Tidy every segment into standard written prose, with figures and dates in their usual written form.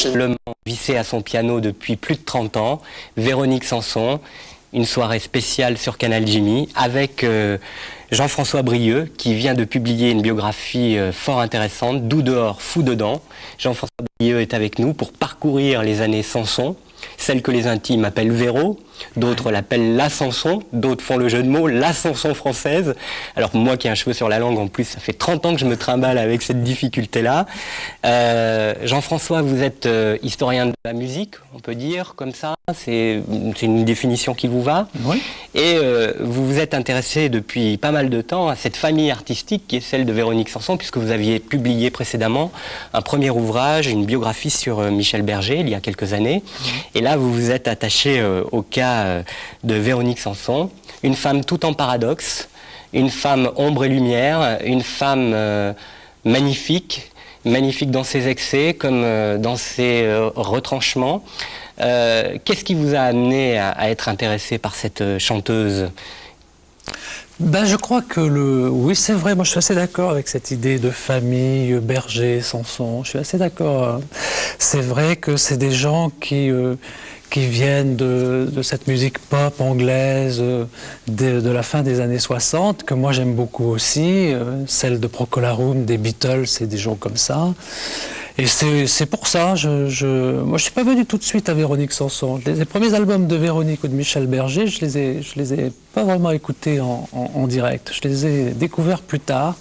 Le vissé à son piano depuis plus de 30 ans, Véronique Sanson, une soirée spéciale sur Canal Jimmy avec Jean-François Brieux qui vient de publier une biographie fort intéressante, Doux dehors, fou dedans. Jean-François Brieux est avec nous pour parcourir les années Sanson, celle que les intimes appellent Véro, d'autres l'appellent la Sanson, d'autres font le jeu de mots, la Sanson française. Alors moi qui ai un cheveu sur la langue, en plus, ça fait 30 ans que je me trimballe avec cette difficulté-là. Jean-François, vous êtes historien de la musique, on peut dire, comme ça. C'est une définition qui vous va. Oui. Et vous vous êtes intéressé depuis pas mal de temps à cette famille artistique qui est celle de Véronique Sanson, puisque vous aviez publié précédemment un premier ouvrage, une biographie sur Michel Berger, il y a quelques années. Et là, vous vous êtes attaché au cas de Véronique Sanson, une femme tout en paradoxe, une femme ombre et lumière, une femme magnifique dans ses excès comme dans ses retranchements. Qu'est-ce qui vous a amené à être intéressé par cette chanteuse ? Ben, je crois que oui, c'est vrai, moi je suis assez d'accord avec cette idée de famille, Berger, Sanson, je suis assez d'accord. C'est vrai que c'est des gens qui viennent de cette musique pop anglaise de la fin des années 60, que moi j'aime beaucoup aussi, celle de Procol Harum, des Beatles, c'est des gens comme ça. Et c'est pour ça, moi je ne suis pas venu tout de suite à Véronique Sanson. Les premiers albums de Véronique ou de Michel Berger, je les ai pas vraiment écoutés en direct. Je les ai découverts plus tard.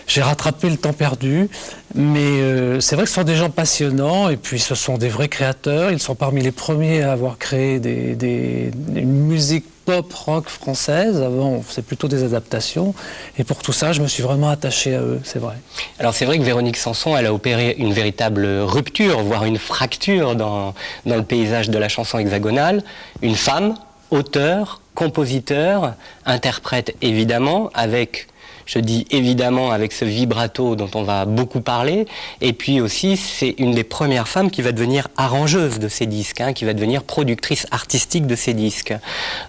J'ai rattrapé le temps perdu, mais c'est vrai que ce sont des gens passionnants et puis ce sont des vrais créateurs. Ils sont parmi les premiers à avoir créé une musique pop rock française. Avant, on faisait plutôt des adaptations. Et pour tout ça, je me suis vraiment attaché à eux, c'est vrai. Alors c'est vrai que Véronique Sanson, elle a opéré une véritable rupture, voire une fracture dans le paysage de la chanson hexagonale. Une femme, auteur, compositeur, interprète évidemment, je dis évidemment avec ce vibrato dont on va beaucoup parler, et puis aussi c'est une des premières femmes qui va devenir arrangeuse de ses disques, qui va devenir productrice artistique de ses disques.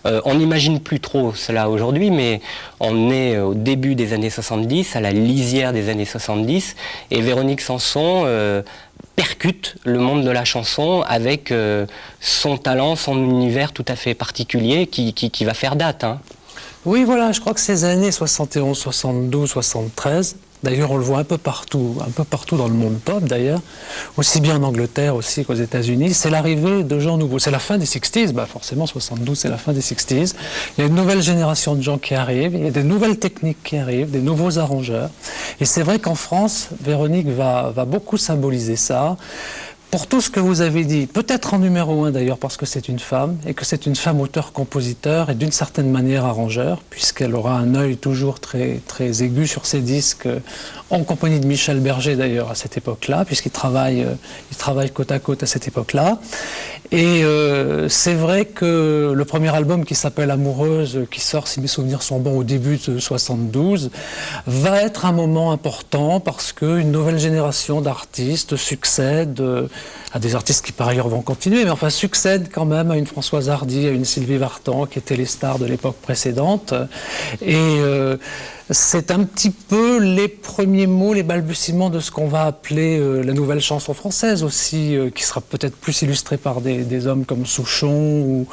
On n'imagine plus trop cela aujourd'hui, mais on est au début des années 70, à la lisière des années 70, et Véronique Sanson percute le monde de la chanson avec son talent, son univers tout à fait particulier qui va faire date. Oui, voilà, je crois que ces années 71, 72, 73, d'ailleurs on le voit un peu partout dans le monde pop d'ailleurs, aussi bien en Angleterre aussi qu'aux États-Unis, c'est l'arrivée de gens nouveaux. C'est la fin des 60s, forcément 72 c'est la fin des 60s. Il y a une nouvelle génération de gens qui arrivent, il y a des nouvelles techniques qui arrivent, des nouveaux arrangeurs. Et c'est vrai qu'en France, Véronique va beaucoup symboliser ça. Pour tout ce que vous avez dit, peut-être en numéro 1 d'ailleurs parce que c'est une femme, et que c'est une femme auteur-compositeur et d'une certaine manière arrangeur, puisqu'elle aura un œil toujours très, très aigu sur ses disques, en compagnie de Michel Berger d'ailleurs à cette époque-là, puisqu'il travaille côte à côte à cette époque-là. Et c'est vrai que le premier album qui s'appelle Amoureuse, qui sort, si mes souvenirs sont bons, au début de 72, va être un moment important parce qu'une nouvelle génération d'artistes succède à des artistes qui par ailleurs vont continuer, mais enfin succèdent quand même à une Françoise Hardy, à une Sylvie Vartan, qui étaient les stars de l'époque précédente. Et c'est un petit peu les premiers mots, les balbutiements de ce qu'on va appeler la nouvelle chanson française aussi, qui sera peut-être plus illustrée par des hommes comme Souchon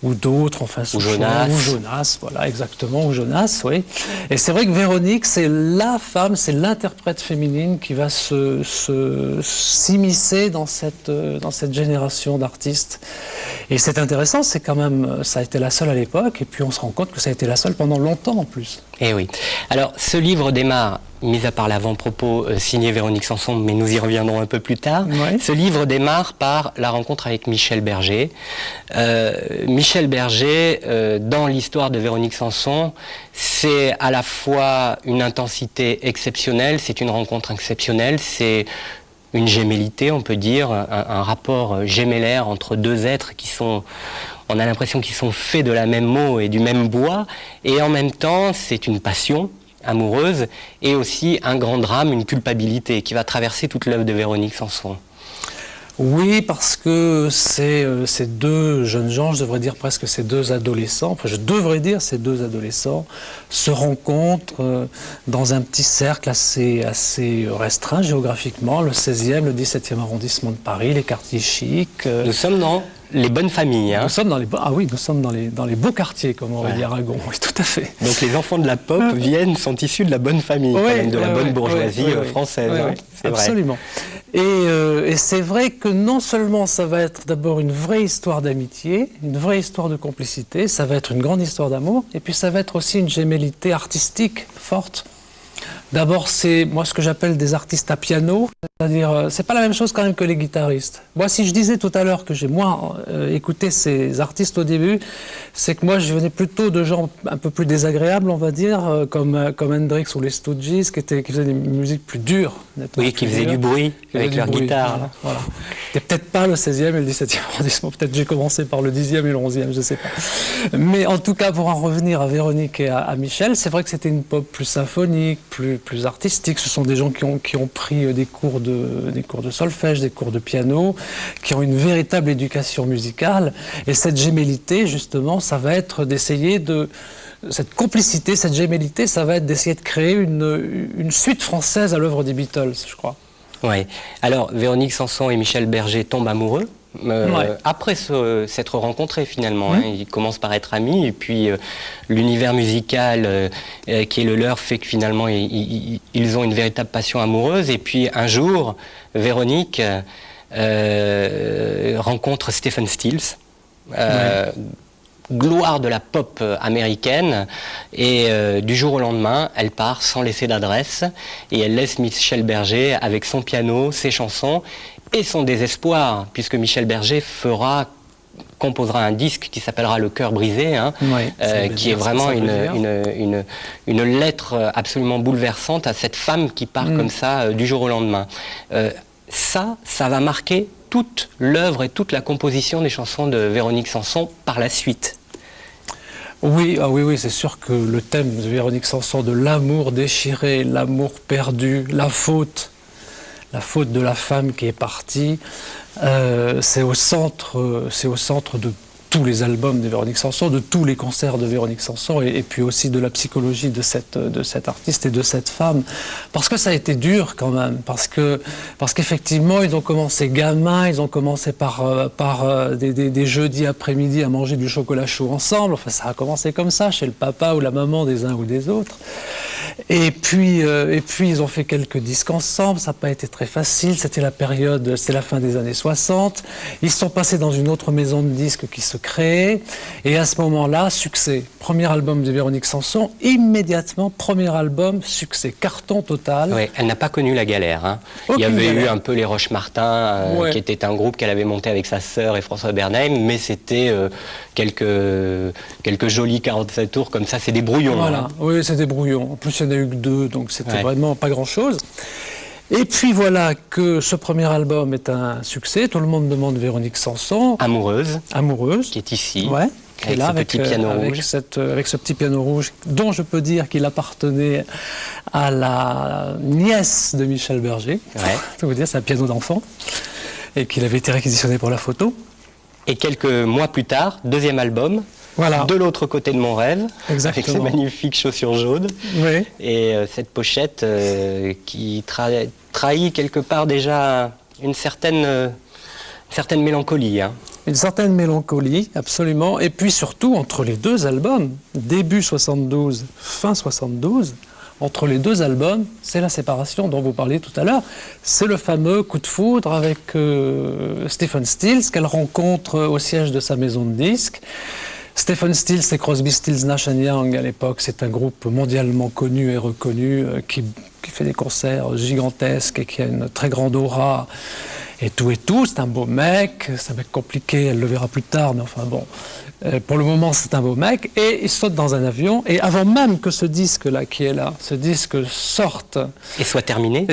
ou d'autres, enfin Souchon, ou Jonas, voilà, exactement, ou Jonas, oui. Et c'est vrai que Véronique, c'est la femme, c'est l'interprète féminine qui va s'immiscer dans cette génération d'artistes. Et c'est intéressant, c'est quand même, ça a été la seule à l'époque, et puis on se rend compte que ça a été la seule pendant longtemps en plus. Eh oui. Alors, ce livre démarre, mis à part l'avant-propos signé Véronique Sanson, mais nous y reviendrons un peu plus tard. Ouais. Ce livre démarre par la rencontre avec Michel Berger. Michel Berger, dans l'histoire de Véronique Sanson, c'est à la fois une intensité exceptionnelle, c'est une rencontre exceptionnelle, c'est une gémellité, on peut dire, un rapport gémellaire entre deux êtres qui sont... On a l'impression qu'ils sont faits de la même eau et du même bois, et en même temps, c'est une passion amoureuse et aussi un grand drame, une culpabilité qui va traverser toute l'œuvre de Véronique Sanson. Oui, parce que ces deux jeunes gens, je devrais dire presque ces deux adolescents, enfin je devrais dire ces deux adolescents, se rencontrent dans un petit cercle assez restreint géographiquement, le 16e, le 17e arrondissement de Paris, les quartiers chics. Nous sommes dans les bonnes familles. Hein. Nous sommes dans les nous sommes dans les beaux quartiers, comme on aurait dit à Aragon, oui, tout à fait. Donc les enfants de la pop sont issus de la bonne famille, quand même, de la bonne bourgeoisie française. Hein. C'est absolument. Et c'est vrai que non seulement ça va être d'abord une vraie histoire d'amitié, une vraie histoire de complicité, ça va être une grande histoire d'amour, et puis ça va être aussi une gémellité artistique forte. D'abord, c'est moi ce que j'appelle des artistes à piano, c'est-à-dire c'est pas la même chose quand même que les guitaristes. Moi, si je disais tout à l'heure que j'ai moins écouté ces artistes au début, c'est que moi je venais plutôt de gens un peu plus désagréables, on va dire, comme Hendrix ou les Stooges, qui faisaient des musiques plus dures. Oui, qui faisaient du bruit avec leur guitare. Voilà. C'était peut-être pas le 16e et le 17e arrondissement, peut-être j'ai commencé par le 10e et le 11e, je sais pas. Mais en tout cas, pour en revenir à Véronique et à Michel, c'est vrai que c'était une pop plus symphonique, plus artistique. Ce sont des gens qui ont pris des cours de solfège, des cours de piano, qui ont une véritable éducation musicale. Et cette gémellité, justement, ça va être d'essayer cette complicité, cette gémellité, ça va être d'essayer de créer une suite française à l'œuvre des Beatles, je crois. Oui. Alors, Véronique Sanson et Michel Berger tombent amoureux. Après s'être rencontrés finalement, hein, ils commencent par être amis et puis l'univers musical qui est le leur fait que finalement ils ont une véritable passion amoureuse et puis un jour Véronique rencontre Stephen Stills, gloire de la pop américaine et du jour au lendemain elle part sans laisser d'adresse et elle laisse Michel Berger avec son piano, ses chansons et son désespoir, puisque Michel Berger composera un disque qui s'appellera Le Cœur brisé, hein, qui est vraiment une lettre absolument bouleversante à cette femme qui part comme ça du jour au lendemain. Ça va marquer toute l'œuvre et toute la composition des chansons de Véronique Sanson par la suite. Oui, oui, c'est sûr que le thème de Véronique Sanson de l'amour déchiré, l'amour perdu, la faute de la femme qui est partie, c'est au centre de tous les albums de Véronique Sanson, de tous les concerts de Véronique Sanson, et puis aussi de la psychologie de cet artiste et de cette femme. Parce que ça a été dur quand même, parce qu'effectivement, ils ont commencé gamins, ils ont commencé par des jeudis après-midi à manger du chocolat chaud ensemble. Enfin, ça a commencé comme ça, chez le papa ou la maman des uns ou des autres. Et puis ils ont fait quelques disques ensemble, ça n'a pas été très facile, c'était la fin des années 60. Ils sont passés dans une autre maison de disques qui se créait, et à ce moment-là, succès. Premier album de Véronique Sanson, immédiatement, premier album, succès, carton total. Oui, elle n'a pas connu la galère. Hein. Il y avait eu un peu les Roches-Martin, qui était un groupe qu'elle avait monté avec sa sœur et François Bernheim, mais c'était quelques jolis 47 tours comme ça, c'est des brouillons. Voilà, hein. Oui, c'est des brouillons. En plus, il n'y en a eu que 2, donc c'était vraiment pas grand-chose. Et puis voilà que ce premier album est un succès. Tout le monde demande Véronique Sanson. Amoureuse. Qui est ici. Ouais. Avec ce petit piano rouge. Avec ce petit piano rouge, dont je peux dire qu'il appartenait à la nièce de Michel Berger. Ça veut dire, c'est un piano d'enfant. Et qu'il avait été réquisitionné pour la photo. Et quelques mois plus tard, deuxième album. Voilà. De l'autre côté de mon rêve, avec ces magnifiques chaussures jaunes, et cette pochette qui trahit quelque part déjà une certaine mélancolie. Hein. Une certaine mélancolie, absolument. Et puis surtout, entre les deux albums, début 72, fin 72, entre les deux albums, c'est la séparation dont vous parliez tout à l'heure. C'est le fameux coup de foudre avec Stephen Stills, qu'elle rencontre au siège de sa maison de disques. Stephen Stills, c'est Crosby, Stills, Nash & Young à l'époque. C'est un groupe mondialement connu et reconnu qui fait des concerts gigantesques et qui a une très grande aura et tout. C'est un beau mec, c'est un mec compliqué, elle le verra plus tard, mais enfin bon. Pour le moment, c'est un beau mec. Et il saute dans un avion. Et avant même que ce disque-là, ce disque sorte et soit terminé,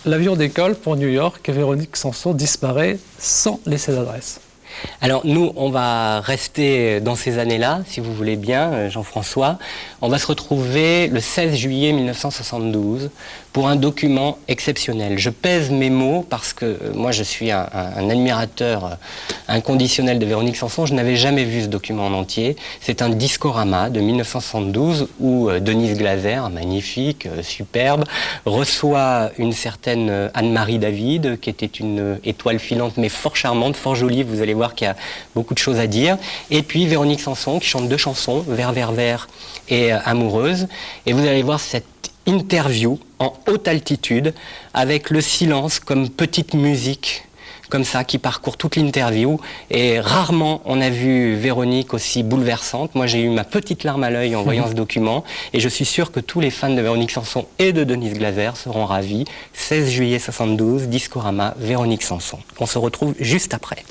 l'avion décolle pour New York et Véronique Sanson disparaît sans laisser d'adresse. Alors nous, on va rester dans ces années-là, si vous voulez bien, Jean-François. On va se retrouver le 16 juillet 1972 pour un document exceptionnel. Je pèse mes mots parce que moi je suis un admirateur inconditionnel de Véronique Sanson. Je n'avais jamais vu ce document en entier. C'est un discorama de 1972 où Denise Glaser, magnifique, superbe, reçoit une certaine Anne-Marie David, qui était une étoile filante mais fort charmante, fort jolie. Vous allez voir qu'il y a beaucoup de choses à dire. Et puis Véronique Sanson qui chante deux chansons, Vert, vert, vert et Amoureuse. Et vous allez voir cette interview en haute altitude avec le silence comme petite musique comme ça qui parcourt toute l'interview, et rarement on a vu Véronique aussi bouleversante. Moi j'ai eu ma petite larme à l'œil en voyant ce document, et je suis sûr que tous les fans de Véronique Sanson et de Denise Glaser seront ravis. 16 juillet 72, Discorama, Véronique Sanson. On se retrouve juste après.